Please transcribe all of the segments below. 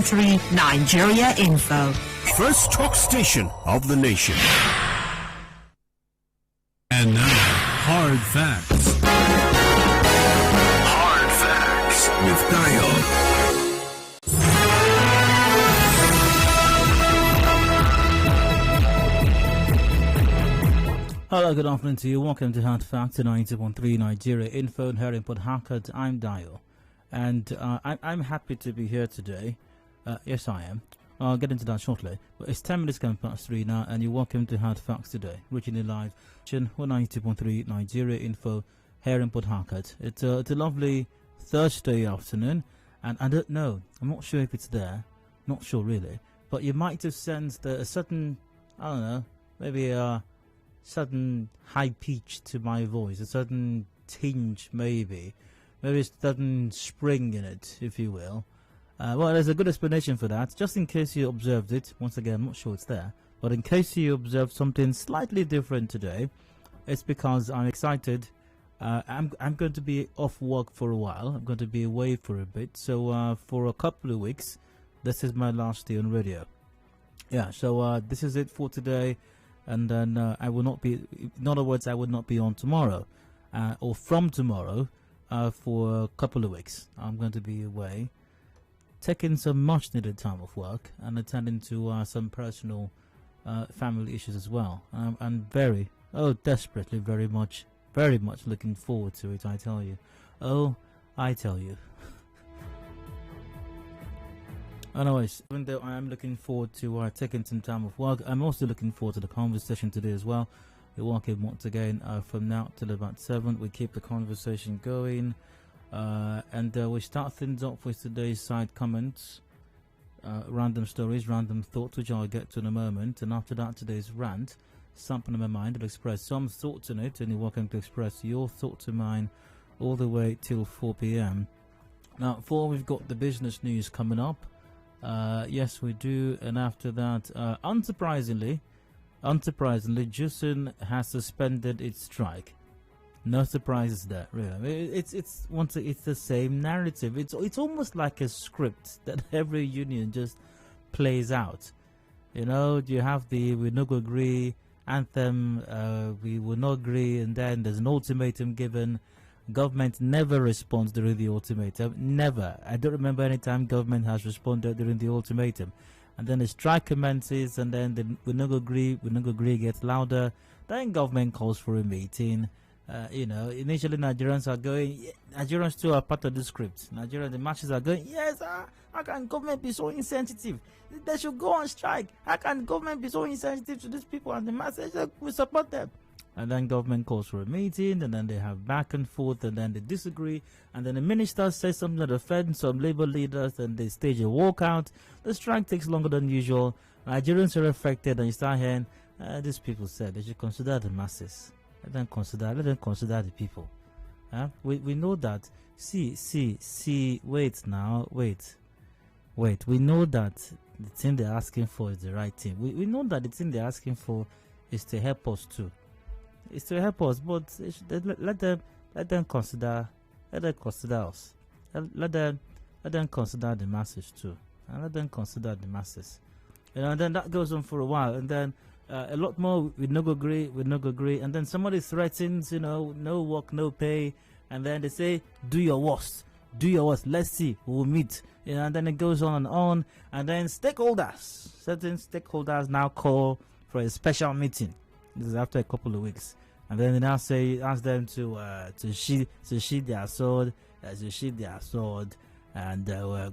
90.3 Nigeria Info. First talk station of the nation. And now, Hard Facts. Hard Facts with Dio. Hello, good afternoon to you. Welcome to Hard Facts, 90.3 Nigeria Info here in Port Harcourt. I'm Dio, and I'm happy to be here today. Yes, I am. I'll get into that shortly. But it's 10 minutes coming past 3 now, and you're welcome to Hard Facts today, reaching you live on 92.3 Nigeria Info here in Port Harcourt. It's a lovely Thursday afternoon, and I don't know. I'm not sure if it's there. Not sure really, but you might have sensed a certain, I don't know, maybe a certain high pitch to my voice, a certain tinge, maybe a certain spring in it, if you will. Well, there's a good explanation for that. Just in case you observed it, once again, I'm not sure it's there, but in case you observed something slightly different today, it's because I'm excited. I'm going to be off work for a while. I'm going to be away for a bit. So for a couple of weeks, this is my last day on radio. Yeah, so this is it for today. And then I will not be, in other words, I will not be on tomorrow or from tomorrow for a couple of weeks. I'm going to be away, taking some much needed time off work and attending to some personal family issues as well. I'm desperately, very much looking forward to it, I tell you. Oh, I tell you. Anyways, even though I am looking forward to taking some time off work, I'm also looking forward to the conversation today as well. We're working once again from now till about 7. We keep the conversation going. And we start things off with today's side comments, random stories, random thoughts, which I'll get to in a moment. And after that, today's rant, something in my mind. I'll express some thoughts in it, and you're welcome to express your thoughts in mine all the way till 4 p.m. Now, we've got the business news coming up. Yes, we do. And after that, unsurprisingly, Jusun has suspended its strike. No surprises there, really. It's the same narrative. It's almost like a script that every union just plays out. You know, you have the "we no go agree" anthem. We will not agree, and then there's an ultimatum given. Government never responds during the ultimatum. Never. I don't remember any time government has responded during the ultimatum. And then the strike commences, and then the we no go agree gets louder. Then government calls for a meeting. Initially Nigerians are going, Nigerians too are part of the script. The masses are going, yes, how can government be so insensitive? They should go on strike. How can government be so insensitive to these people? And the masses, we support them. And then government calls for a meeting, and then they have back and forth, and then they disagree, and then the minister says something that offends some labor leaders, and they stage a walkout. The strike takes longer than usual. Nigerians are affected, and you start hearing, these people said they should consider the masses. Let them consider the people. We know that. Wait. We know that the thing they're asking for is the right thing. We know that the thing they're asking for is to help us too. It's to help us, but let them consider us. Let them consider the masses too, and let them consider the masses. And then that goes on for a while, and then a lot more. We no go agree, and then somebody threatens, no work, no pay, and then they say, do your worst. Let's see, we'll meet. And then it goes on, and then certain stakeholders now call for a special meeting. This is after a couple of weeks, and then they now ask them to sheath their sword, and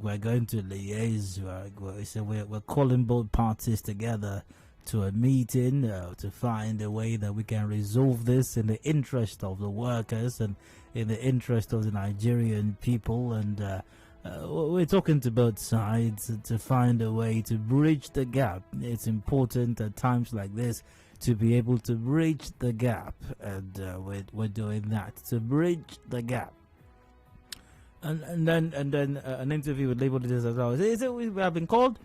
we're going to liaise. We're calling both parties together to a meeting to find a way that we can resolve this in the interest of the workers and in the interest of the Nigerian people. And we're talking to both sides to find a way to bridge the gap. It's important at times like this to be able to bridge the gap, and we're doing that to bridge the gap. And then an interview with labor leaders as well. We have been called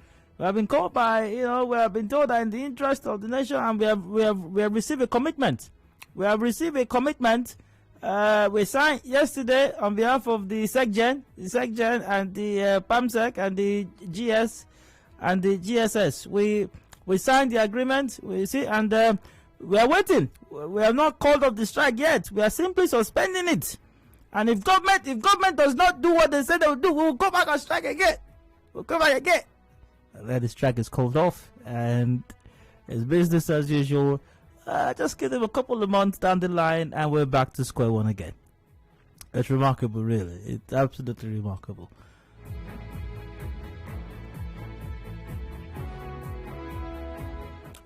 by, we have been told that in the interest of the nation, and we have received a commitment. We have received a commitment We signed yesterday on behalf of the SecGen and the PAMSEC and the GS and the GSS. We signed the agreement. We see, and we are waiting. We have not called off the strike yet. We are simply suspending it. And if government does not do what they said they will do, we will go back and strike again. We'll come back again. And then the strike is called off, and it's business as usual. Just give them a couple of months down the line, and we're back to square one again. It's remarkable, really. It's absolutely remarkable.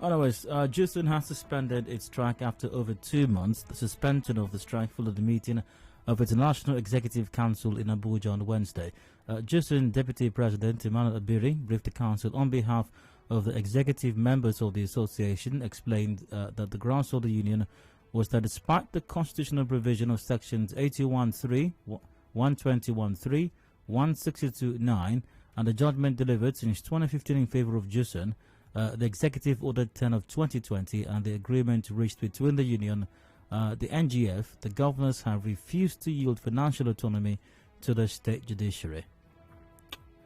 Anyways, Jusin has suspended its strike after over 2 months. The suspension of the strike followed the meeting of its National Executive Council in Abuja on Wednesday. Jusin Deputy President Emmanuel Abiri briefed the council on behalf of the executive members of the association, explained that the grounds of the union was that despite the constitutional provision of sections 81.3, 121.3, 162.9 and the judgment delivered since 2015 in favor of Jusin, the Executive Order 10 of 2020 and the agreement reached between the union, the NGF, the governors have refused to yield financial autonomy to the state judiciary.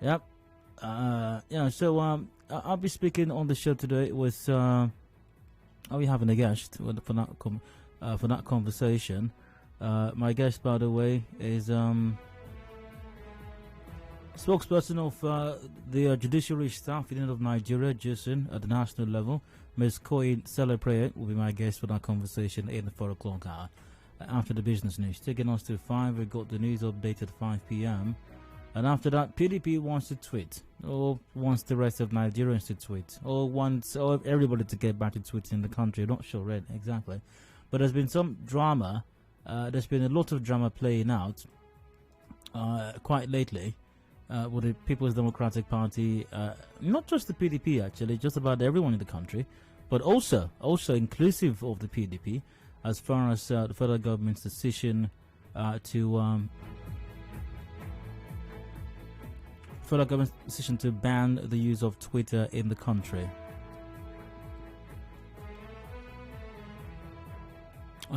Yep. So I'll be speaking on the show today with I'll be having a guest for that conversation. My guest, by the way, is spokesperson of the Judiciary Staff Union of Nigeria, Jusin, at the national level. Ms. Koyin Celebrate will be my guest for that conversation in the 4 o'clock hour. After the business news, taking us to 5, we got the news update at 5 p.m. And after that, PDP wants to tweet, or wants the rest of Nigerians to tweet, or wants everybody to get back to tweeting in the country. Not sure, right? Exactly. But there's been some drama. There's been a lot of drama playing out quite lately. With the People's Democratic Party, not just the PDP actually, just about everyone in the country, but also inclusive of the PDP, as far as the federal government's decision to ban the use of Twitter in the country.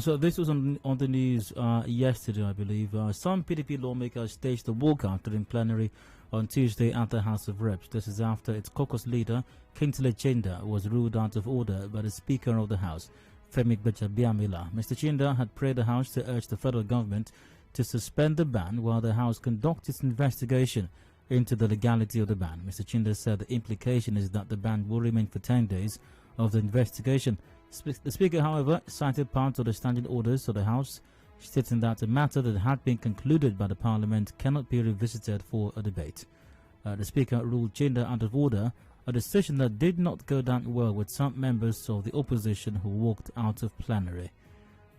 So this was on the news yesterday, I believe. Some PDP lawmakers staged a walkout during plenary on Tuesday at the House of Reps. This is after its caucus leader, Kingsley Chinda, was ruled out of order by the Speaker of the House, Femi Gbajabiamila. Mr. Chinda had prayed the House to urge the federal government to suspend the ban while the House conducts its investigation into the legality of the ban. Mr. Chinda said the implication is that the ban will remain for 10 days of the investigation. The Speaker, however, cited part of the standing orders of the House, stating that a matter that had been concluded by the Parliament cannot be revisited for a debate. The Speaker ruled Chinda out of order, a decision that did not go down well with some members of the opposition who walked out of plenary.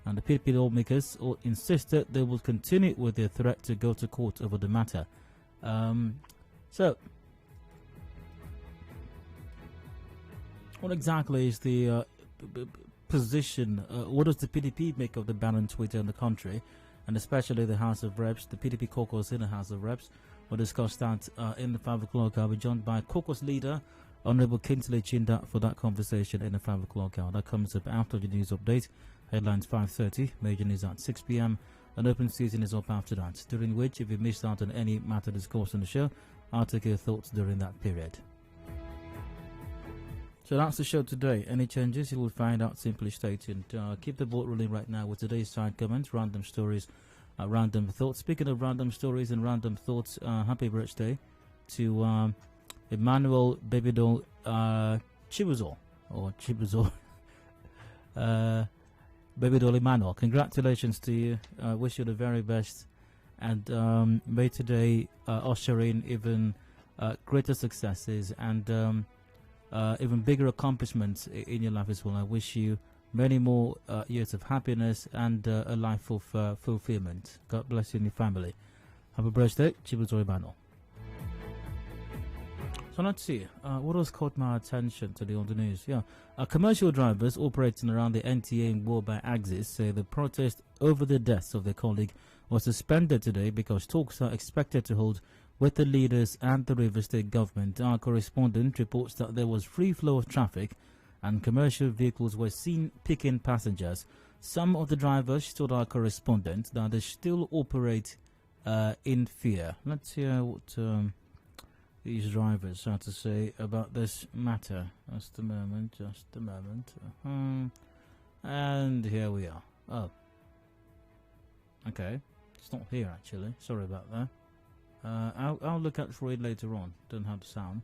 And the PDP lawmakers insisted they would continue with their threat to go to court over the matter. So, what exactly is the position? What does the PDP make of the ban on Twitter in the country, and especially the House of Reps, the PDP caucus in the House of Reps? We'll discuss that in the 5 o'clock hour. We're joined by caucus leader, Honorable Kingsley Chinda, for that conversation in the 5 o'clock hour. That comes up after the news update. Headlines 5:30, major news at 6 p.m. An open season is up after that, during which, if you missed out on any matter discussed on the show, I'll take your thoughts during that period. So that's the show today. Any changes, you will find out. Simply stay tuned. Keep the boat rolling right now with today's side comments, random stories, random thoughts. Speaking of random stories and random thoughts, happy birthday to Emmanuel Babydol Chibuzor, or Chibuzor. Babydol Emmanuel, congratulations to you. Wish you the very best, and may today usher in even greater successes and even bigger accomplishments in your life as well. I wish you many more years of happiness and a life of fulfillment. God bless you and your family. Happy birthday, Chibuzor Emmanuel. So let's see, what else caught my attention today on the news? Commercial drivers operating around the NTA in War by Axis say the protest over the deaths of their colleague was suspended today because talks are expected to hold with the leaders and the River State government. Our correspondent reports that there was free flow of traffic and commercial vehicles were seen picking passengers some of the drivers told our correspondent that they still operate in fear. Let's hear what these drivers have to say about this matter. Just a moment. And here we are. Oh. Okay. It's not here, actually. Sorry about that. I'll look out for it later on. Don't have sound.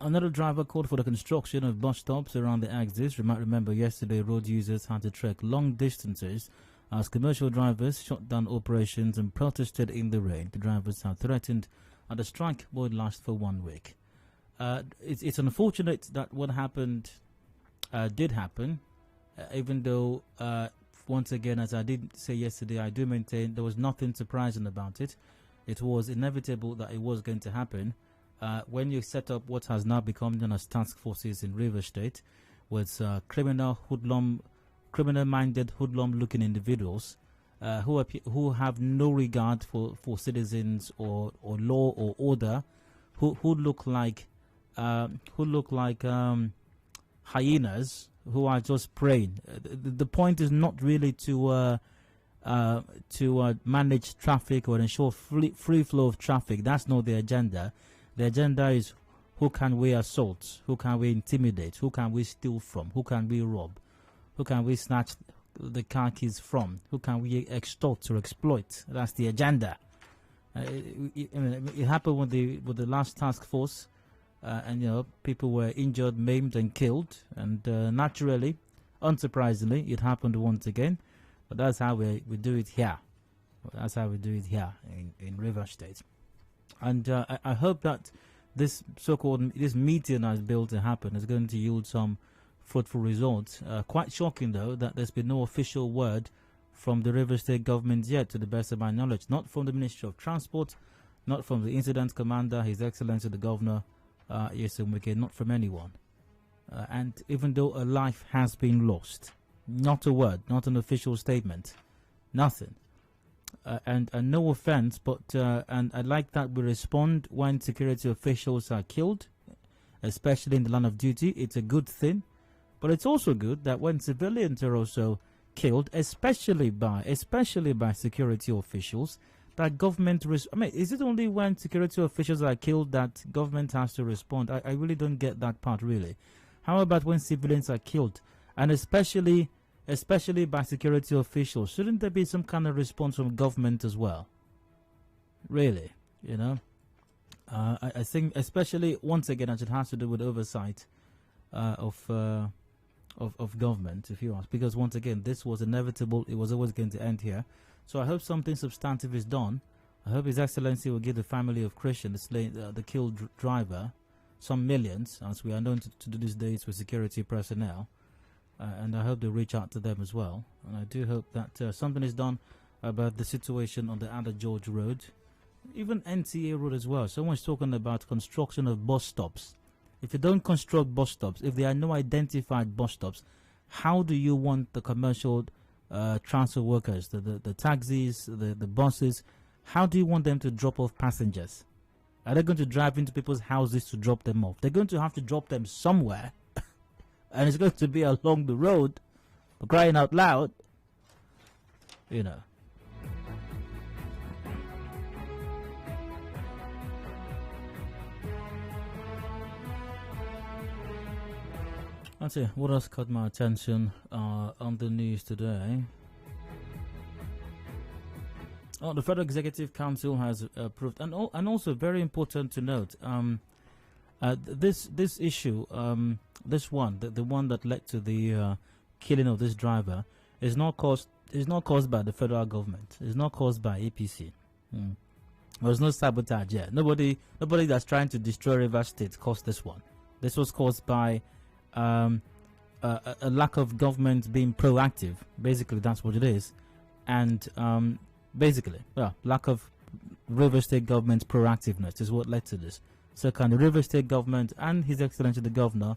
Another driver called for the construction of bus stops around the axis. You might remember yesterday road users had to trek long distances as commercial drivers shut down operations and protested in the rain. The drivers have threatened that the strike would last for 1 week. It's unfortunate that what happened did happen, even though, once again, as I did say yesterday, I do maintain there was nothing surprising about it. It was inevitable that it was going to happen. When you set up what has now become known as task forces in Rivers State, with criminal-minded, hoodlum-looking individuals who have no regard for citizens or law or order, who look like hyenas who are just preying. The point is not really to manage traffic or ensure free flow of traffic. That's not the agenda. The agenda is who can we assault, who can we intimidate, who can we steal from, who can we rob, who can we snatch the car keys from, who can we extort or exploit. That's the agenda. It happened with the last task force, and people were injured, maimed, and killed. And naturally, unsurprisingly, it happened once again. But that's how we do it here. That's how we do it here in Rivers State. And I hope that this this meeting that's built to happen is going to yield some fruitful results. Quite shocking, though, that there's been no official word from the Rivers State government yet, to the best of my knowledge. Not from the Ministry of Transport, not from the Incident Commander, His Excellency the Governor, not from anyone. And even though a life has been lost, not a word, not an official statement, nothing. And no offense, but and I like that we respond when security officials are killed, especially in the line of duty. It's a good thing, but it's also good that when civilians are also killed, especially by security officials, that government. Is it only when security officials are killed that government has to respond? I really don't get that part, really. How about when civilians are killed, and especially by security officials? Shouldn't there be some kind of response from government as well? Really, I think, especially once again, as it has to do with oversight of government, if you ask, because once again, this was inevitable. It was always going to end here. So I hope something substantive is done. I hope His Excellency will give the family of Christian, the killed driver, some millions, as we are known to do these days with security personnel. And I hope they reach out to them as well. And I do hope that something is done about the situation on the Ada George Road, even NTA Road as well. Someone's talking about construction of bus stops. If you don't construct bus stops, if there are no identified bus stops, how do you want the commercial transfer workers, the taxis, the buses, how do you want them to drop off passengers? Are they going to drive into people's houses to drop them off? They're going to have to drop them somewhere. And it's going to be along the road, for crying out loud, Let's see, what else caught my attention on the news today? Oh, the Federal Executive Council has approved, and also very important to note, this issue, this one, the one that led to the killing of this driver, is not caused by the federal government. It's not caused by APC. There's no sabotage yet. Nobody that's trying to destroy Rivers State caused this one. This was caused by a lack of government being proactive. Basically, that's what it is, and lack of Rivers State government's proactiveness is what led to this. So can the Rivers State government and His Excellency the Governor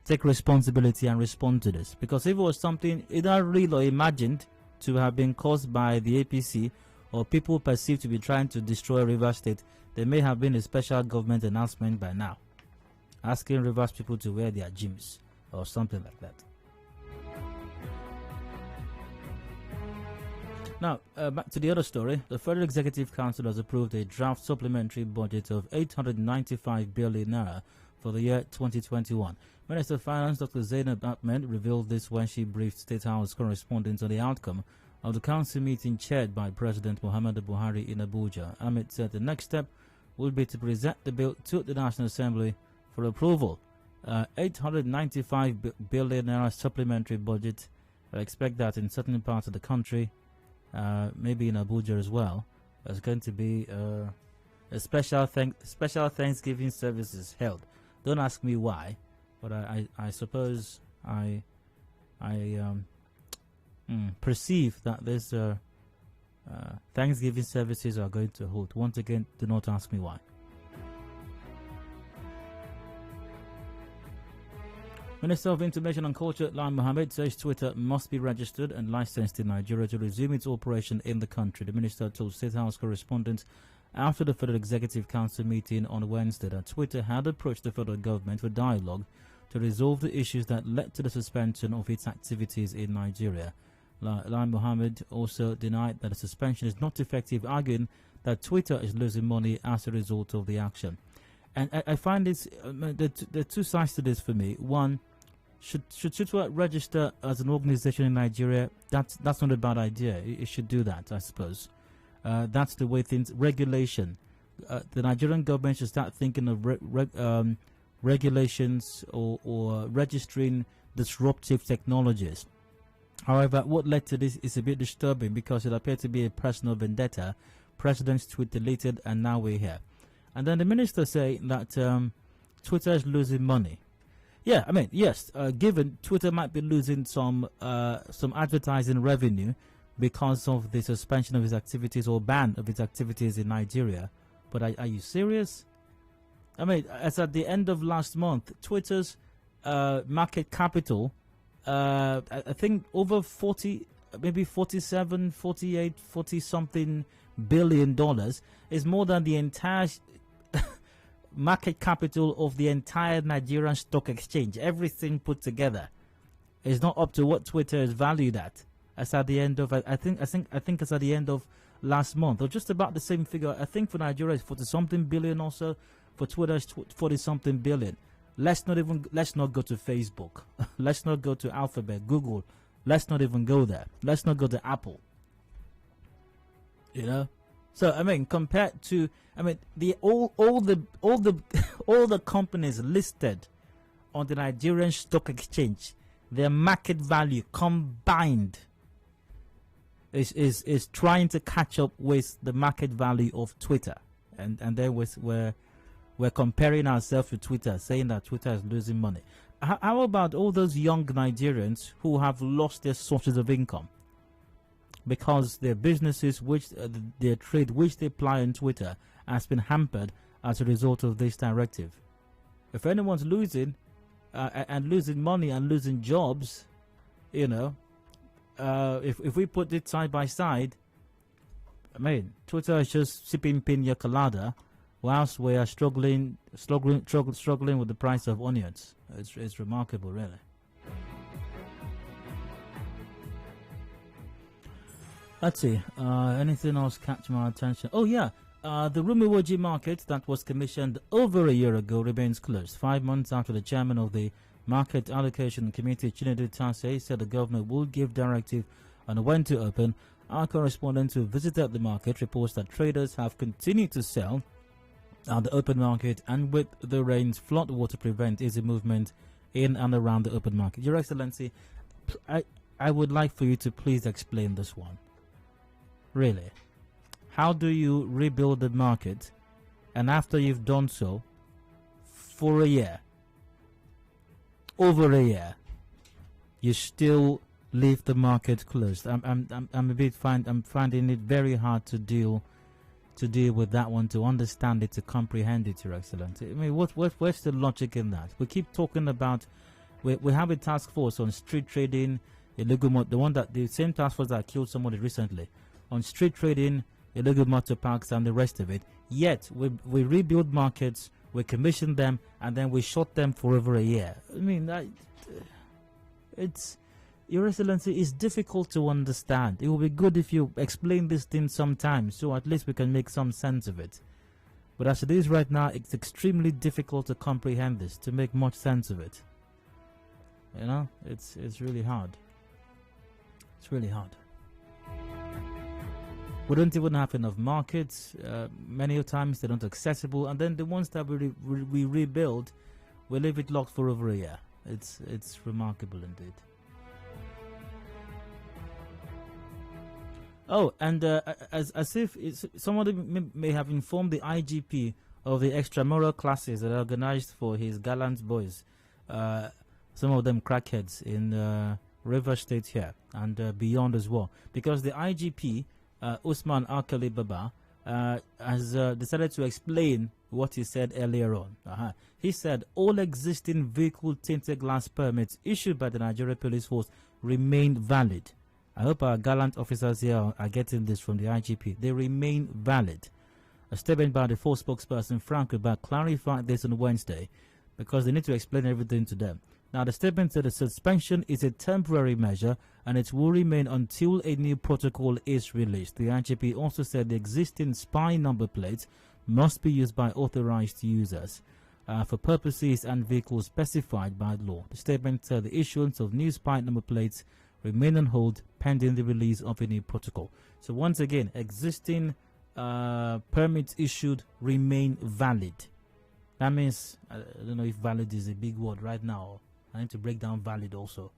take responsibility and respond to this? Because if it was something either real or imagined to have been caused by the APC or people perceived to be trying to destroy Rivers State, there may have been a special government announcement by now. asking Rivers people to wear their gyms or something like that. Now, back to the other story. The Federal Executive Council has approved a draft supplementary budget of 895 billion naira for the year 2021. Minister of Finance Dr. Zainab Ahmed revealed this when she briefed State House correspondents on the outcome of the council meeting chaired by President Muhammadu Buhari in Abuja. Ahmed said the next step will be to present the bill to the National Assembly for approval. 895 billion naira supplementary budget. I expect that in certain parts of the country, maybe in Abuja as well, there's going to be a special Thanksgiving services held. Don't ask me why, but I suppose I perceive that this Thanksgiving services are going to hold. Once again, do not ask me why. Minister of Information and Culture, Lai Mohammed, says Twitter must be registered and licensed in Nigeria to resume its operation in the country. The minister told State House correspondents after the Federal Executive Council meeting on Wednesday that Twitter had approached the federal government for dialogue to resolve the issues that led to the suspension of its activities in Nigeria. Lai Mohammed also denied that the suspension is not effective, arguing that Twitter is losing money as a result of the action. And I find this, there are two sides to this for me. One, should Twitter register as an organization in Nigeria? That's not a bad idea. It should do that, I suppose. That's the way things. Regulation. The Nigerian government should start thinking of regulations or registering disruptive technologies. However, what led to this is a bit disturbing because it appeared to be a personal vendetta. President's tweet deleted, and now we're here. And then the minister saying that Twitter is losing money. Yeah, I mean, yes, given Twitter might be losing some advertising revenue because of the suspension of its activities or ban of its activities in Nigeria. But are you serious? I mean, as at the end of last month, Twitter's market capital, I think over 40, maybe 47, 48, 40 something billion dollars is more than the entire market capital of the entire Nigerian stock exchange. Everything put together is not up to what Twitter is valued at. As at the end of, I think it's at the end of last month, or just about the same figure. I think for Nigeria it's 40 something billion also. For Twitter it's 40 something billion. Let's not go to Facebook. Let's not go to Alphabet, Google. Let's not even go there. Let's not go to Apple. You know? So I mean, compared to, I mean, all the companies listed on the Nigerian Stock Exchange, their market value combined is trying to catch up with the market value of Twitter, and then we're comparing ourselves to Twitter, saying that Twitter is losing money. How about all those young Nigerians who have lost their sources of income because their businesses, their trade which they ply on Twitter, has been hampered as a result of this directive? If anyone's losing and losing money and losing jobs, you know, if we put it side by side, I mean, Twitter is just sipping pina colada whilst we are struggling with the price of onions. It's remarkable, really. Let's see. Anything else catch my attention? Oh yeah, the Rumiwoji market that was commissioned over a year ago remains closed. 5 months after the chairman of the Market Allocation Committee, Chinedu Tase, said the government will give directive on when to open. Our correspondent who visited the market reports that traders have continued to sell at the open market, and with the rains, flood water prevent easy movement in and around the open market. Your Excellency, I would like for you to please explain this one. Really, how do you rebuild the market, and after you've done so for a year, over a year, you still leave the market closed? I'm finding it very hard to deal with that one, to understand it, to comprehend it, Your Excellency. I mean, what's the logic in that? We keep talking about, we have a task force on street trading, illegal, the same task force that killed somebody recently, on street trading, illegal motor parks, and the rest of it. Yet we rebuild markets we commissioned them, and then we shot them for over a year. I mean, it's, Your Excellency, it's difficult to understand. It will be good if you explain this thing sometime, so at least we can make some sense of it. But as it is right now, it's extremely difficult to comprehend this, to make much sense of it. You know, it's really hard. It's really hard. We don't even have enough markets. Many times they're not accessible, and then the ones that we rebuild, we leave it locked for over a year. It's remarkable indeed. Oh, and as if somebody may have informed the IGP of the extramural classes that are organized for his gallant boys, some of them crackheads in River State here and beyond as well, because the IGP, Usman Akali Baba, has decided to explain what he said earlier on. He said all existing vehicle tinted glass permits issued by the Nigeria Police Force remain valid. I hope our gallant officers here are getting this from the IGP. They remain valid. A statement by the force spokesperson Frank Uba clarified this on Wednesday, because they need to explain everything to them. Now, the statement said the suspension is a temporary measure and it will remain until a new protocol is released. The IGP also said the existing spy number plates must be used by authorized users for purposes and vehicles specified by law. The statement said the issuance of new spy number plates remain on hold pending the release of a new protocol. So once again, existing permits issued remain valid. That means, I don't know if valid is a big word right now. I need to break down valid also.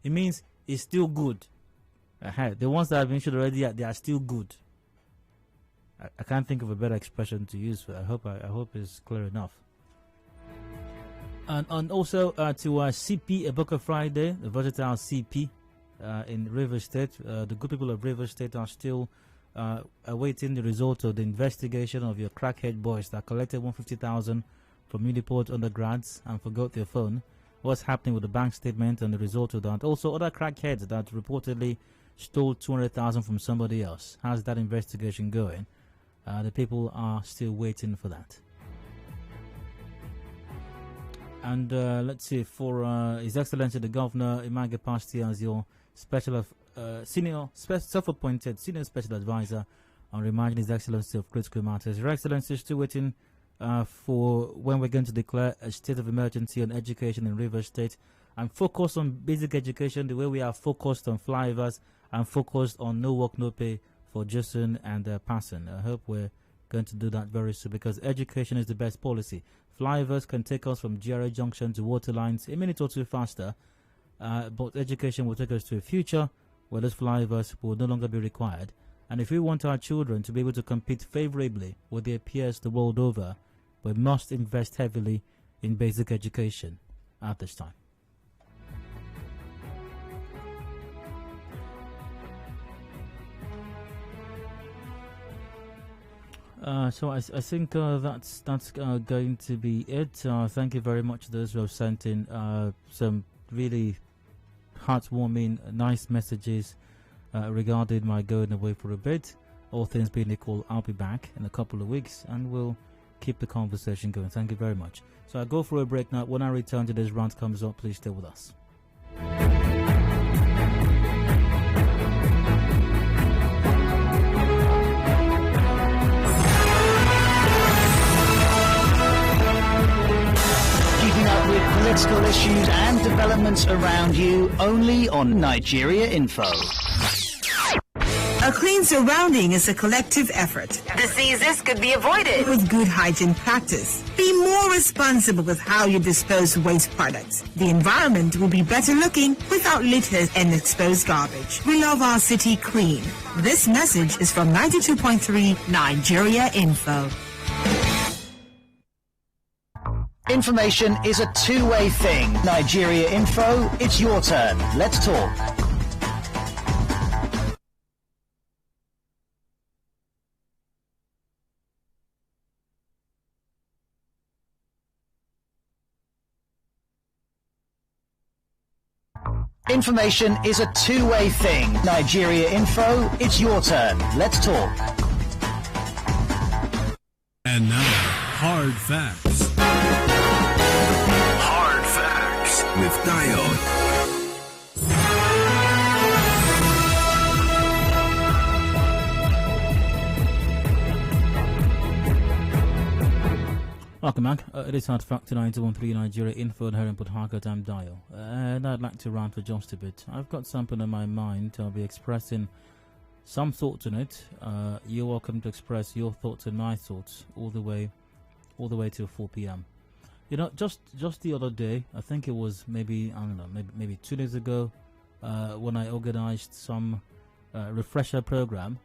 It means it's still good. The ones that have been issued already, they are still good. I can't think of a better expression to use. I hope it's clear enough. And also to CP Eboka Friday, the versatile CP in River State. The good people of River State are still awaiting the result of the investigation of your crackhead boys that collected 150,000 from Uniport undergrads and forgot their phone. What's happening with the bank statement and the result of that? Also, other crackheads that reportedly stole 200,000 from somebody else. How's that investigation going? The people are still waiting for that. And let's see, for His Excellency the Governor Image Pasti as your self-appointed senior special advisor on reminding His Excellency of critical matters. Your Excellency is still waiting for when we're going to declare a state of emergency on education in River State and focus on basic education the way we are focused on flyovers and focused on no work, no pay for Jason and passing. I hope we're going to do that very soon, because education is the best policy. Flyovers can take us from GRA Junction to water lines a minute or two faster, but education will take us to a future where those flyovers will no longer be required. And if we want our children to be able to compete favorably with their peers the world over, we must invest heavily in basic education at this time. So I think that's going to be it. Thank you very much to those who have sent in some really heartwarming, nice messages regarding my going away for a bit. All things being equal, I'll be back in a couple of weeks and we'll keep the conversation going. Thank you very much. So I'll go for a break now. When I return to this round comes up, please stay with us. Keeping up with political issues and developments around you, only on Nigeria Info. A clean surrounding is a collective effort. Diseases could be avoided with good hygiene practice. Be more responsible with how you dispose waste products. The environment will be better looking without litter and exposed garbage. We love our city clean. This message is from 92.3 Nigeria Info. Information is a two-way thing. Nigeria Info, it's your turn. Let's talk. Information is a two-way thing. Nigeria Info, it's your turn. Let's talk. And now, Hard Facts. Hard Facts with Dayo. Welcome back. It is Hard Fact 9213 Nigeria Info and here in Port Harcourt. I'm Dayo. And I'd like to rant for just a bit. I've got something on my mind. I'll be expressing some thoughts on it. You're welcome to express your thoughts and my thoughts all the way till 4 p.m. You know, just the other day, I think it was maybe 2 days ago, when I organized some refresher program.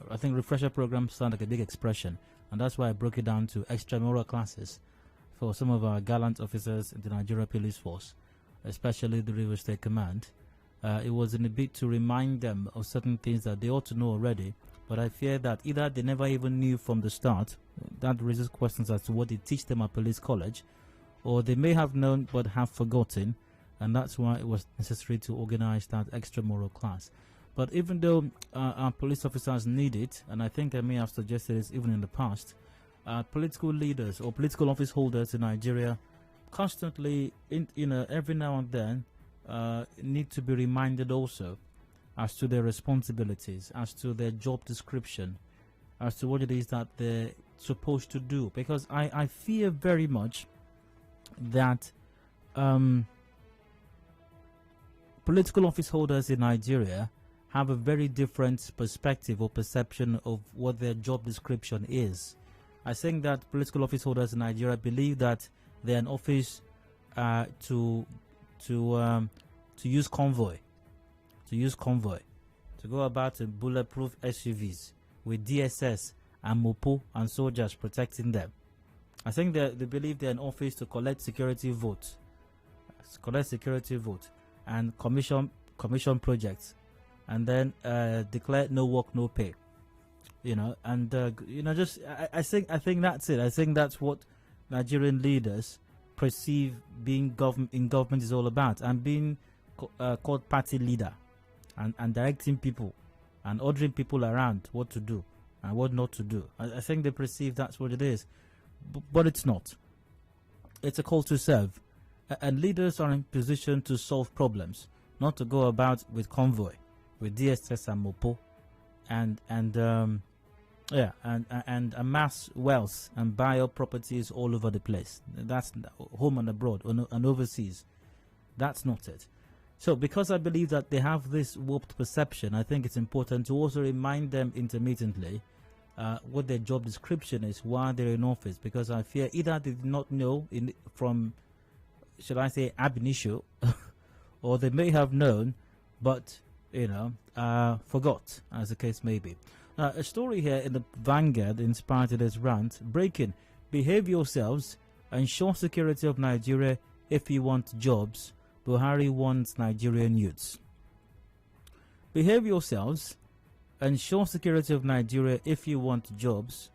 I think refresher program sounds like a big expression. And that's why I broke it down to extramural classes for some of our gallant officers in the Nigeria Police Force, especially the River State Command. It was in a bid to remind them of certain things that they ought to know already, but I fear that either they never even knew from the start, that raises questions as to what they teach them at police college, or they may have known but have forgotten, and that's why it was necessary to organize that extramural class. But even though our police officers need it, and I think I may have suggested this even in the past, political leaders or political office holders in Nigeria constantly, every now and then, need to be reminded also as to their responsibilities, as to their job description, as to what it is that they're supposed to do. Because I fear very much that political office holders in Nigeria have a very different perspective or perception of what their job description is. I think that political office holders in Nigeria believe that they're in office to use convoy, to go about in bulletproof SUVs with DSS and Mopo and soldiers protecting them. I think they believe they're in office to collect security votes, and commission projects, and then declare no work, no pay. I think that's it. I think that's what Nigerian leaders perceive being in government is all about, and being called party leader, and directing people and ordering people around what to do and what not to do. I think they perceive that's what it is, but it's not. It's a call to serve, and leaders are in position to solve problems, not to go about with convoy, with DSS and Mopo, and amass wealth and buy up properties all over the place. That's home and abroad and overseas. That's not it. So because I believe that they have this warped perception, I think it's important to also remind them intermittently what their job description is while they're in office, because I fear either they did not know from, should I say, ab initio, or they may have known but forgot, as the case may be. A story here in the Vanguard inspired today's rant. Breaking: behave yourselves, ensure security of Nigeria if you want jobs. Buhari warns Nigerian youths. Behave yourselves, ensure security of Nigeria if you want jobs.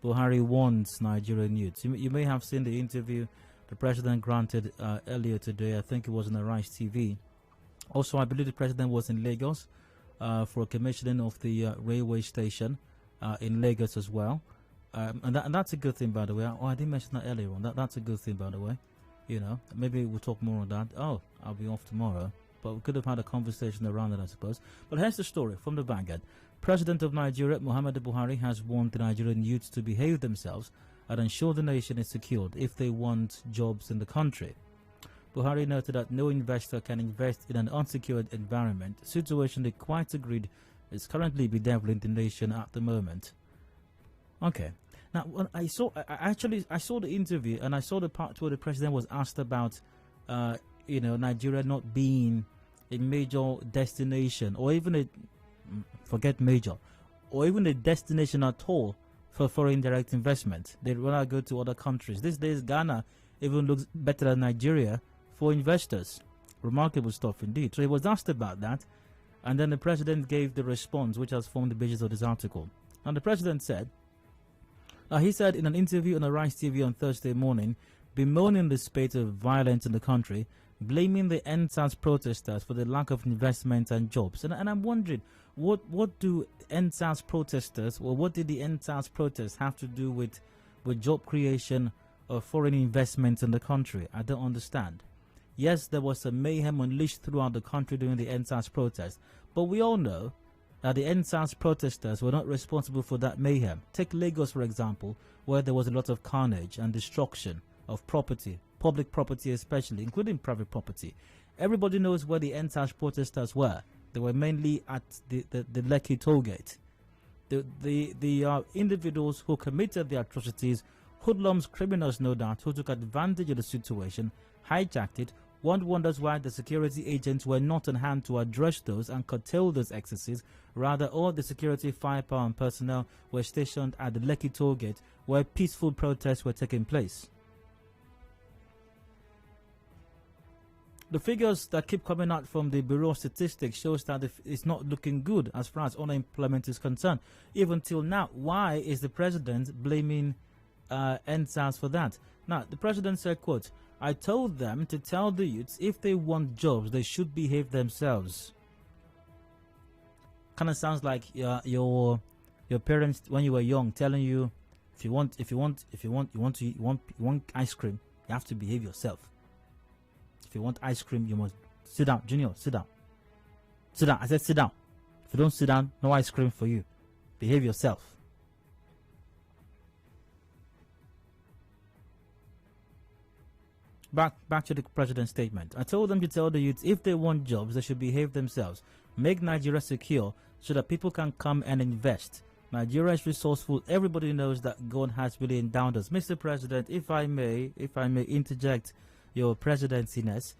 Buhari warns Nigerian youths. You may have seen the interview the president granted earlier today. I think it was on Arise TV. Also, I believe the president was in Lagos for a commissioning of the railway station in Lagos as well. And that's a good thing, by the way. I didn't mention that earlier on. That's a good thing, by the way. Maybe we'll talk more on that. Oh, I'll be off tomorrow. But we could have had a conversation around it, I suppose. But here's the story from the Vanguard. President of Nigeria, Muhammadu Buhari, has warned the Nigerian youths to behave themselves and ensure the nation is secured if they want jobs in the country. Buhari noted that no investor can invest in an unsecured environment, a situation they quite agreed is currently bedeviling the nation at the moment. Okay. Now, when I saw the interview, and I saw the part where the president was asked about, Nigeria not being a major destination, or even a destination at all for foreign direct investment. They'd rather go to other countries. These days, Ghana even looks better than Nigeria for investors. Remarkable stuff indeed. So he was asked about that, and then the president gave the response, which has formed the basis of this article. And the president said, he said in an interview on Arise TV on Thursday morning, bemoaning the spate of violence in the country, blaming the NSAS protesters for the lack of investment and jobs. And I'm wondering, what do NSAS protesters, or what did the NSAS protests have to do with with job creation or foreign investments in the country? I don't understand. Yes, there was a mayhem unleashed throughout the country during the NSAS protest, but we all know that the NSAS protesters were not responsible for that mayhem. Take Lagos, for example, where there was a lot of carnage and destruction of property, public property especially, including private property. Everybody knows where the NSAS protesters were. They were mainly at the Lekki toll gate. The individuals who committed the atrocities, hoodlums, criminals no doubt, who took advantage of the situation, hijacked it. One wonders why the security agents were not on hand to address those and curtail those excesses. Rather, all the security firepower and personnel were stationed at the Lekki toll gate where peaceful protests were taking place. The figures that keep coming out from the Bureau of Statistics shows that it's not looking good as far as unemployment is concerned. Even till now, why is the president blaming NSAS for that? Now, the president said, quote, "I told them to tell the youths if they want jobs, they should behave themselves." Kind of sounds like your parents when you were young telling you, if you want ice cream, you have to behave yourself. If you want ice cream, you must sit down. Junior, sit down. Sit down. I said sit down. If you don't sit down, no ice cream for you. Behave yourself. Back to the president's statement. "I told them to tell the youths if they want jobs, they should behave themselves. Make Nigeria secure so that people can come and invest. Nigeria is resourceful. Everybody knows that God has really endowed us." Mr. President, if I may interject your presidency-ness,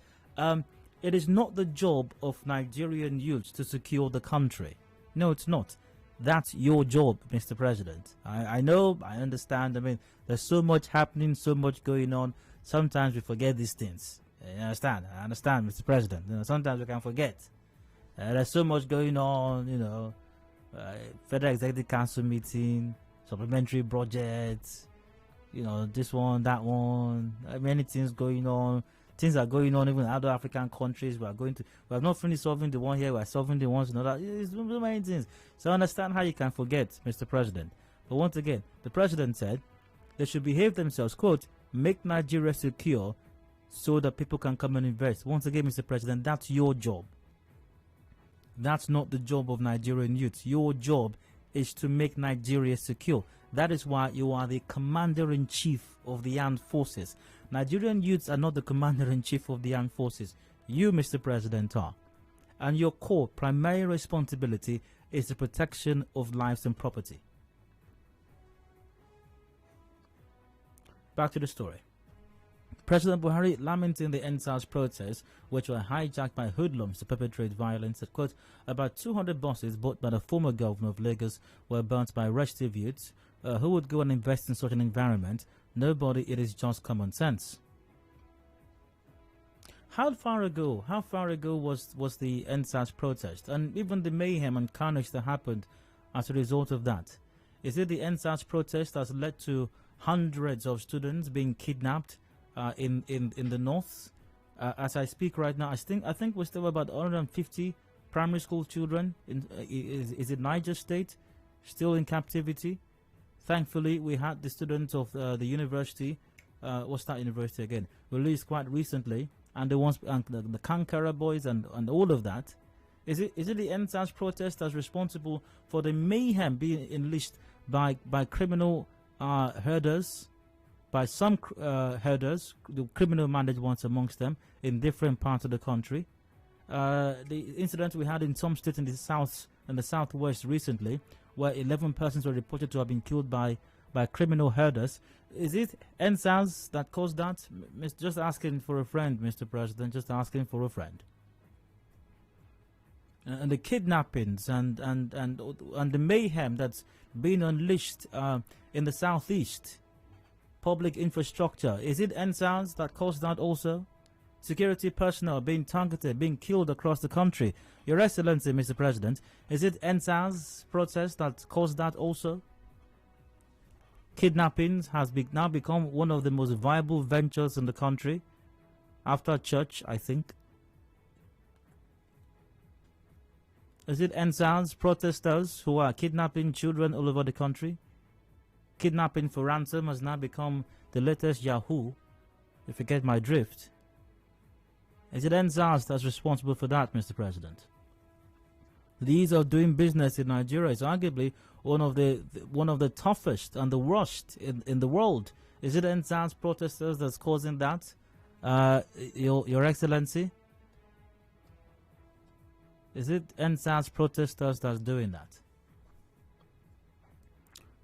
it is not the job of Nigerian youths to secure the country. No, it's not. That's your job, Mr. President. I know, I understand. I mean, there's so much happening, so much going on. Sometimes we forget these things. You understand? I understand, Mr. President. You know, sometimes we can forget. There's so much going on, you know. Federal Executive Council meeting, supplementary budgets, you know, this one, that one. Many things going on. Things are going on even in other African countries. We have not finished solving the one here. We are solving the ones in other. It's so many things. So I understand how you can forget, Mr. President. But once again, the president said they should behave themselves. Quote, "Make Nigeria secure so that people can come and invest." Once again, Mr. President, that's your job. That's not the job of Nigerian youth. Your job is to make Nigeria secure. That is why you are the commander-in-chief of the armed forces. Nigerian youths are not the commander-in-chief of the armed forces. You, Mr. President, are. And your core primary responsibility is the protection of lives and property. Back to the story. President Buhari lamenting the NSAS protests, which were hijacked by hoodlums to perpetrate violence, said, quote, "About 200 buses bought by the former governor of Lagos were burnt by restive youths. Who would go and invest in such an environment? Nobody. It is just common sense." How far ago was the NSAS protest, and even the mayhem and carnage that happened as a result of that? Is it the NSAS protest that has led to hundreds of students being kidnapped in the north? As I speak right now, I think we're still about 150 primary school children is it Niger State still in captivity. Thankfully, we had the students of the university, what's that university again, released quite recently, and the ones the Kankara boys and all of that. Is it the NSAS protest that's responsible for the mayhem being unleashed by criminal herders, by some herders, the criminal-minded ones amongst them, in different parts of the country? The incident we had in some states in the south and the southwest recently, where 11 persons were reported to have been killed by criminal herders. Is it NSAS that caused that? Just asking for a friend, Mr. President, just asking for a friend. And the kidnappings and the mayhem that's being unleashed in the southeast, public infrastructure, is it NSAS that caused that also? Security personnel being targeted, being killed across the country. Your Excellency, Mr. President, is it NSAS protest that caused that also? Kidnappings has now become one of the most viable ventures in the country, after church, I think. Is it NSAS protesters who are kidnapping children all over the country? kidnapping for ransom has now become the latest Yahoo, if you get my drift. Is it NSAS that's responsible for that, Mr. President? These are doing business in Nigeria. It's arguably one of the toughest and the worst in the world. Is it NSAS protesters that's causing that, Your Excellency? Is it NSAS protesters that's doing that?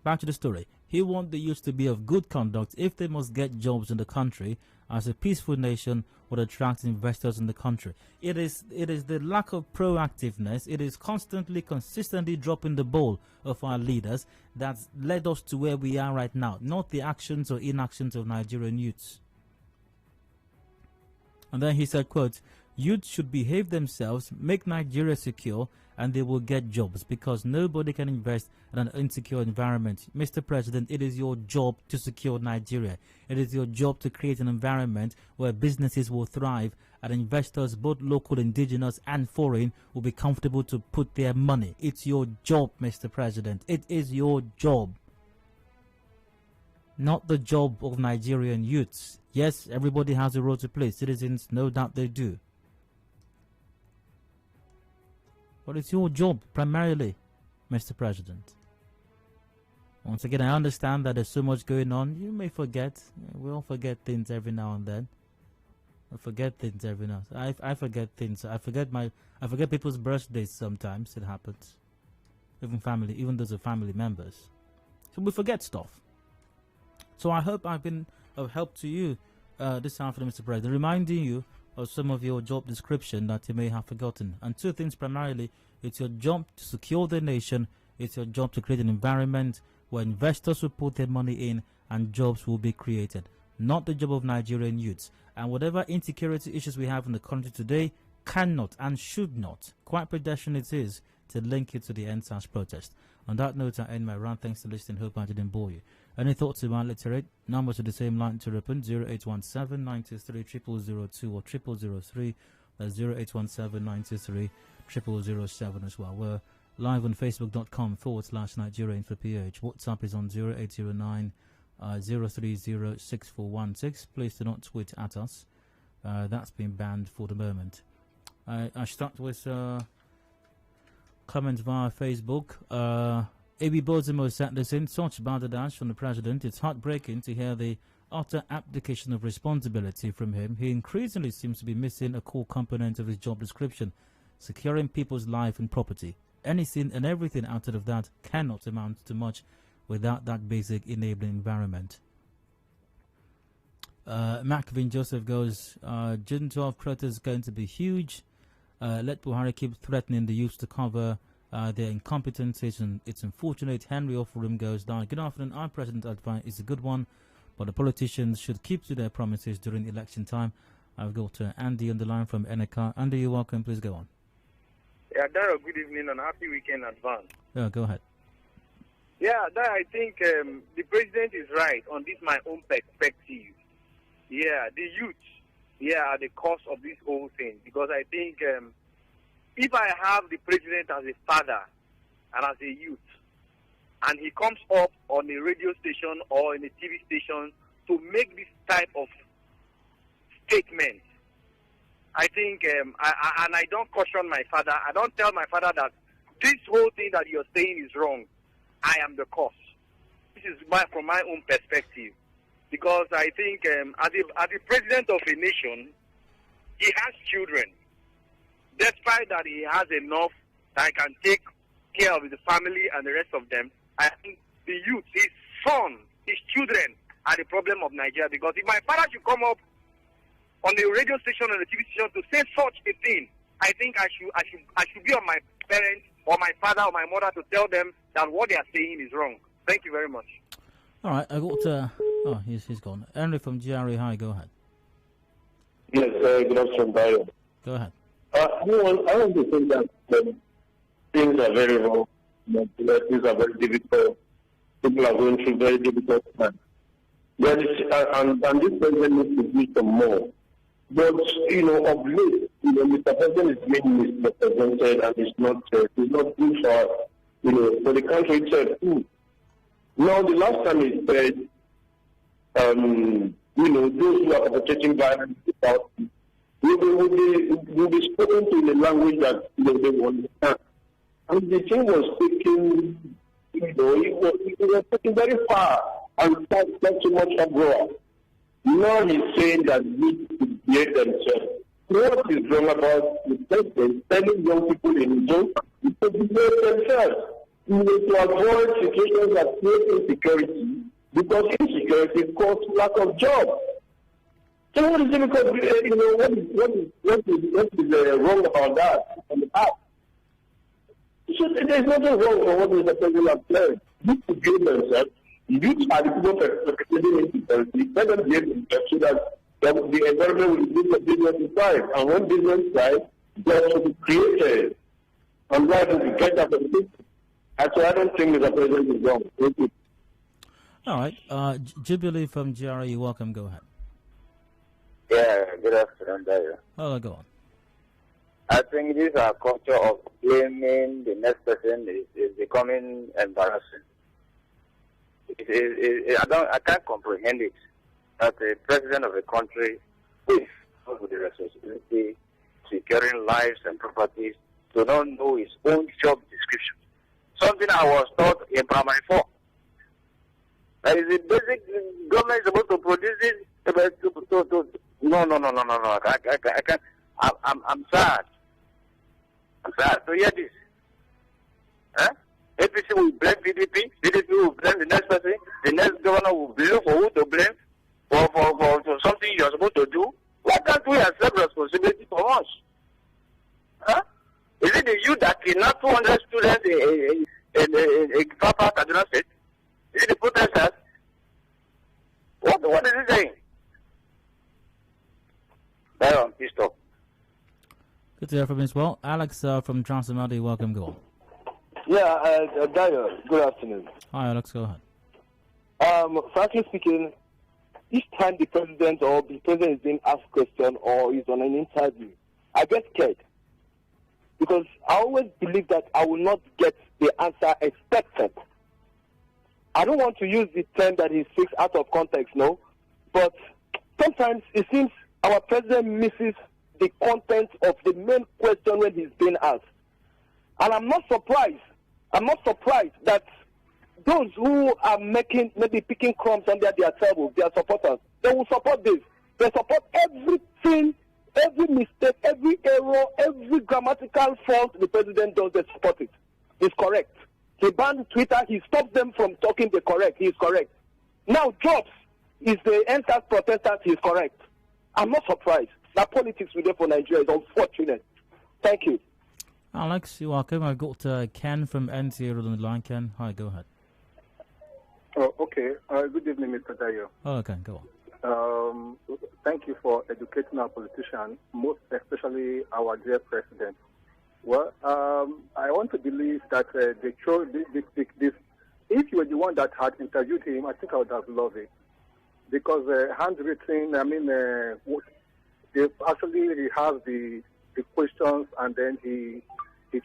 Back to the story. He wants the youth to be of good conduct if they must get jobs in the country, as a peaceful nation would attract investors in the country. It is the lack of proactiveness. It is consistently dropping the ball of our leaders that's led us to where we are right now, not the actions or inactions of Nigerian youths. And then he said, quote, "Youth should behave themselves, make Nigeria secure, and they will get jobs, because nobody can invest in an insecure environment." Mr. President, it is your job to secure Nigeria. It is your job to create an environment where businesses will thrive and investors, both local, indigenous, and foreign, will be comfortable to put their money. It's your job, Mr. President. It is your job. Not the job of Nigerian youths. Yes, everybody has a role to play. Citizens, no doubt they do. But it's your job, primarily, Mr. President. Once again, I understand that there's so much going on. You may forget. We all forget things every now and then. I forget things every now. I forget things. I forget people's birthdays sometimes. It happens. Even those are family members. So we forget stuff. So I hope I've been of help to you this afternoon, Mr. President, reminding you of some of your job description that you may have forgotten. And two things primarily: it's your job to secure the nation, it's your job to create an environment where investors will put their money in and jobs will be created. Not the job of Nigerian youths. And whatever insecurity issues we have in the country today cannot and should not, quite pedestrian it is, to link it to the NSAS protest. On that note, I end my rant. Thanks for listening. Hope I didn't bore you. Any thoughts about literate? Numbers to the same line to open: 0817 923 0002 or 0003. That's 0817 923 0007 as well. We're live on facebook.com/Nigeria Info PH. WhatsApp is on 0809 030 6416. Please do not tweet at us. That's been banned for the moment. I start with comments via Facebook. A.B. Bozimo sent this in: such balderdash from the president. It's heartbreaking to hear the utter abdication of responsibility from him. He increasingly seems to be missing a core component of his job description: securing people's life and property. Anything and everything outside of that cannot amount to much without that basic enabling environment. Macvin Joseph goes, June 12 protest is going to be huge. Let Buhari keep threatening the youth to cover their incompetencies, and it's unfortunate. Henry Offerum goes down. Good afternoon. Our president's advice is a good one, but the politicians should keep to their promises during election time. I've got Andy on the line from Eneka. Andy, you're welcome. Please go on. Yeah, Dara, good evening and happy weekend in advance. Yeah, go ahead. Yeah, Dara, I think the president is right on this, my own perspective. Yeah, the youth, are the cause of this whole thing, because I think if I have the president as a father and as a youth, and he comes up on a radio station or in a TV station to make this type of statement, I think, I don't caution my father. I don't tell my father that this whole thing that you're saying is wrong. I am the cause. This is from my own perspective. Because I think as the president of a nation, he has children. Despite that he has enough that he can take care of the family and the rest of them, I think the youth, his son, his children are the problem of Nigeria. Because if my father should come up on the radio station or the TV station to say such a thing, I think I should be on my parents or my father or my mother to tell them that what they are saying is wrong. Thank you very much. All right, I got he's gone. Henry from GRA. Hi, go ahead. Yes, good afternoon, Dayo. Go ahead. I want to say that things are very wrong. Things are very difficult. People are going through very difficult times. And this president needs to do some more. But, of late, Mr. President is being misrepresented, and it's not good for the country itself too. Now, the last time he said, those who are perpetrating violence about will be spoken to in a language that they will understand. And the thing was taking, it was taking very far and not too much abroad. Now he's saying that we should behave themselves. What is wrong about the president telling young people in jail to behave themselves? To avoid situations that create insecurity, because insecurity causes lack of jobs. So what is difficult? What is wrong about that on the past? So there's nothing wrong for what Mr. President has said. Youth to behave themselves. Youth are the people participating in insecurity. Let them behave themselves so that the environment will give the business inside. And when business thrives, jobs will be created. And life will be better for the people. So I don't think Mr. President is wrong. Thank you. All right. Jubilee from GRA, you're welcome. Go ahead. Yeah, good afternoon, Dayo. Oh, go on. I think this culture of blaming the next person is becoming embarrassing. I can't comprehend it. That the president of a country is with the responsibility securing lives and properties to not know his own job description. Something I was taught in primary 4. That is the basic government is supposed to produce this. No. I can't. I'm sad. I'm sad to hear this. Huh? APC will blame PDP. PDP will blame the next person. The next governor will blame for who to blame for something you're supposed to do. Why can't we accept responsibility for us? Huh? Is it the youth that kidnapped 200 students in Papa Kaduna State? Is it the protesters? What is he saying? I'm pissed off. Good to hear from you as well. Alex from Transamadi, welcome. Go on. Yeah, Dayo, good afternoon. Hi, Alex, go ahead. Frankly speaking, each time the president is being asked a question or is on an interview, I get scared. Because I always believe that I will not get the answer expected. I don't want to use the term that he speaks out of context, no. But sometimes it seems our president misses the content of the main question when he's being asked. And I'm not surprised that those who are maybe picking crumbs under their table, their supporters, they will support this. They support everything, every mistake, every error, every grammatical fault the president does, they support it. It's correct. He banned Twitter, he stopped them from talking the correct, he's correct. Now jobs is the NSAS protesters, he's correct. I'm not surprised. That politics we do for Nigeria is unfortunate. Thank you. Alex, you're welcome. I've got Ken from NTA on the line. Ken, hi, go ahead. Oh, okay. Good evening, Mr. Dayo. Oh, okay, go on. Thank you for educating our politicians, most especially our dear president. Well, I want to believe that they chose this. If you were the one that had interviewed him, I think I would have loved it. Because handwritten, they actually rehearsed the questions and then he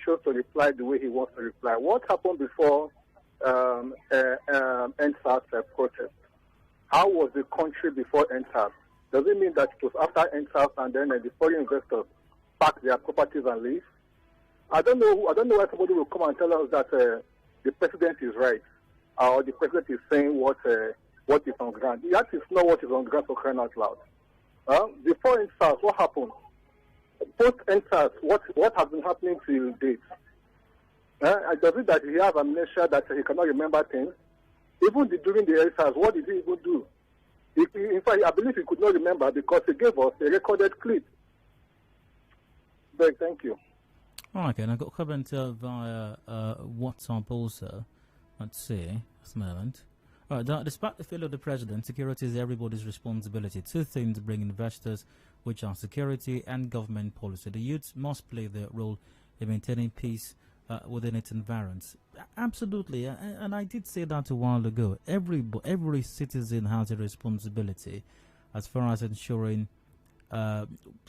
chose to reply the way he wants to reply. What happened before NSAS protest? How was the country before NSAS? Does it mean that it was after NSAS and then the foreign investors packed their properties and leave? I don't know why somebody will come and tell us that the president is right or the president is saying what is on ground. That is not what is on ground, for crying out loud. Before NSAS, what happened? Post NSAS, what has been happening till date? Does it that he has amnesia, that he cannot remember things? Even during the NSAS, what did he even do? In fact, I believe he could not remember because he gave us a recorded clip. But thank you. Okay, and I've got a comment via WhatsApp also. Let's see. Just a moment. All right, despite the failure of the president, security is everybody's responsibility. Two things bring investors, which are security and government policy. The youth must play their role in maintaining peace within its environs. Absolutely, and I did say that a while ago. Every citizen has a responsibility as far as ensuring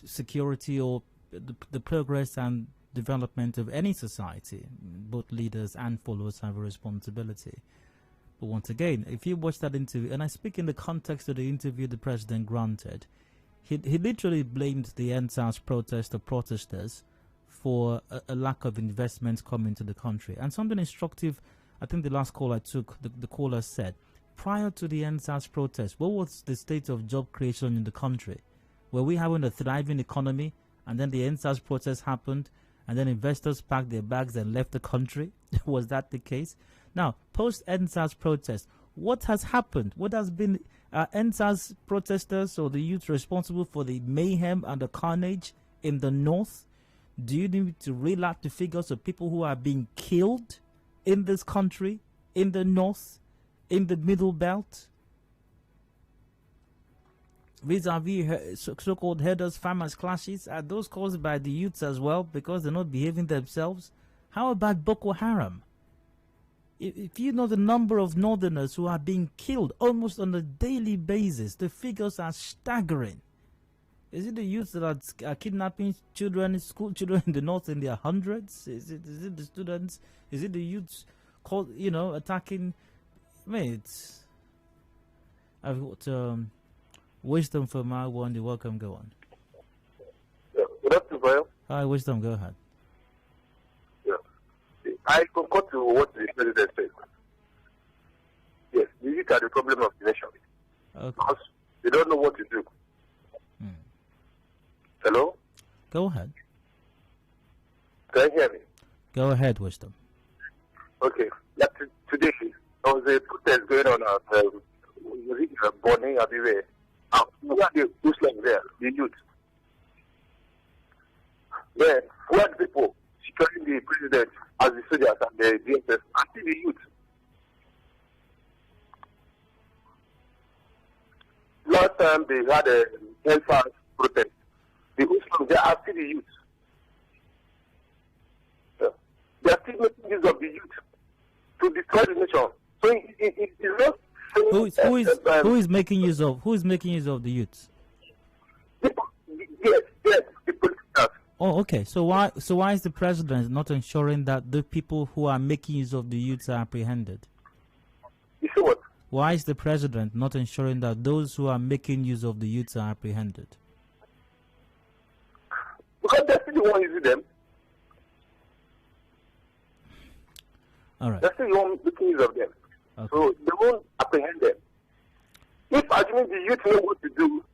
security or the progress and development of any society. Both leaders and followers have a responsibility. But once again, if you watch that interview, and I speak in the context of the interview the president granted, he literally blamed the NSAS protesters for a lack of investments coming to the country. And something instructive, I think the last call I took, the caller said, prior to the NSAS protest, what was the state of job creation in the country? Were we having a thriving economy, and then the NSAS protest happened, and then investors packed their bags and left the country? Was that the case? Now, post-NSAS protest, what has happened? What has been NSAS protesters or the youth responsible for the mayhem and the carnage in the north? Do you need to reel out the figures of people who are being killed in this country, in the north, in the middle belt? Vis-a-vis so-called herders, farmers clashes, are those caused by the youths as well because they're not behaving themselves? How about Boko Haram? If you know the number of northerners who are being killed almost on a daily basis, the figures are staggering. Is it the youths that are kidnapping children, school children in the north in their hundreds? Is it the students? Is it the youths called, attacking? Mates, I've got Wisdom for my one. You're welcome. Go on. Yeah. Good afternoon. Hi, Wisdom. Go ahead. I concur to what the president said. Yes, the youth are the problem of the nation. Okay. Because they don't know what to do. Hello? Go ahead. Can you hear me? Go ahead, Wisdom. Okay. Today, there was a protest going on at Bonny, everywhere. We had the Muslims there, the youth. Then, we had people securing the president as the soldiers and the DSS, and see the youth. Last time they had a Hellfire protest. The Muslims, they are still the youth. They are still making use of the youth to destroy the nation. So it is not. Who is making use of the youth? Yes, the politicians. Oh, okay. So why is the president not ensuring that the people who are making use of the youths are apprehended? You see what? Why is the president not ensuring that those who are making use of the youths are apprehended? Because they're still the one using them. All right. They're still the one making use of them. Okay. So they won't apprehend them. If assuming the youth know what to do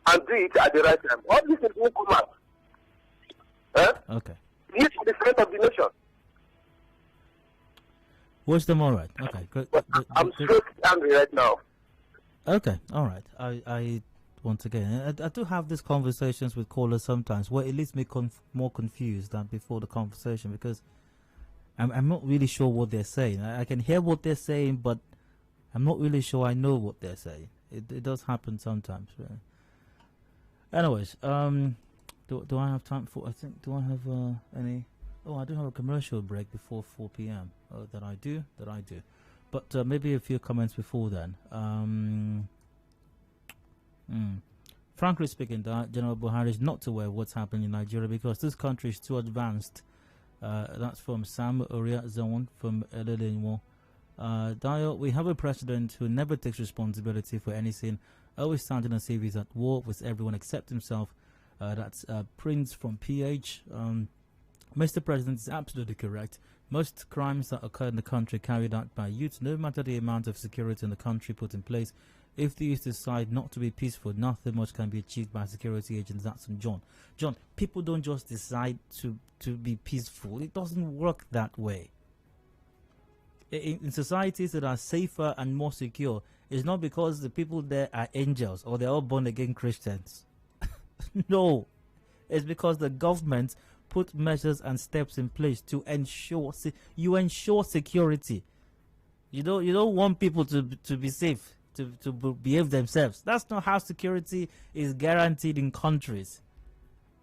and do it at the right time, all this is won't come out. Okay. Youth is the strength of the nation. Wisdom, all right. Okay. Good. I'm so angry right now. Okay. All right. I once again, I do have these conversations with callers sometimes where it leaves me more confused than before the conversation because I'm not really sure what they're saying. I can hear what they're saying, but I'm not really sure I know what they're saying. It does happen sometimes. Right? Anyways, do I have time for? Do I have any? Oh, I do have a commercial break before 4 p.m. That I do. But maybe a few comments before then. Frankly speaking, General Buhari is not aware of what's happening in Nigeria because this country is too advanced. That's from Sam Oria Zone from Elelenwo. Dio, we have a president who never takes responsibility for anything, always sounding as if he's at war with everyone except himself. That's Prince from PH. Mr. President is absolutely correct. Most crimes that occur in the country carried out by youth, no matter the amount of security in the country put in place. If the youth decide not to be peaceful, nothing much can be achieved by security agents. That's from John. John, people don't just decide to be peaceful. It doesn't work that way. In societies that are safer and more secure, it's not because the people there are angels or they're all born again Christians. No, it's because the government put measures and steps in place to ensure ensure security. You don't want people to be safe, to behave themselves. That's not how security is guaranteed in countries.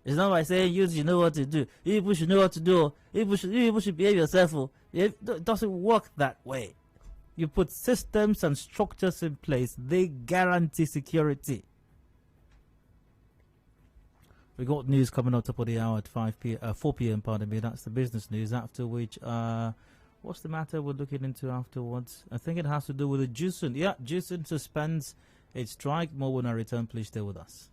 It's not by saying you know what to do. You people should know what to do. You people should behave yourself. It doesn't work that way. You put systems and structures in place. They guarantee security. We got news coming up top of the hour at 4 p.m. Pardon me. That's the business news. After which What's the matter we're looking into afterwards? I think it has to do with the juicing. Yeah, juicing suspends its strike. More when I return. Please stay with us.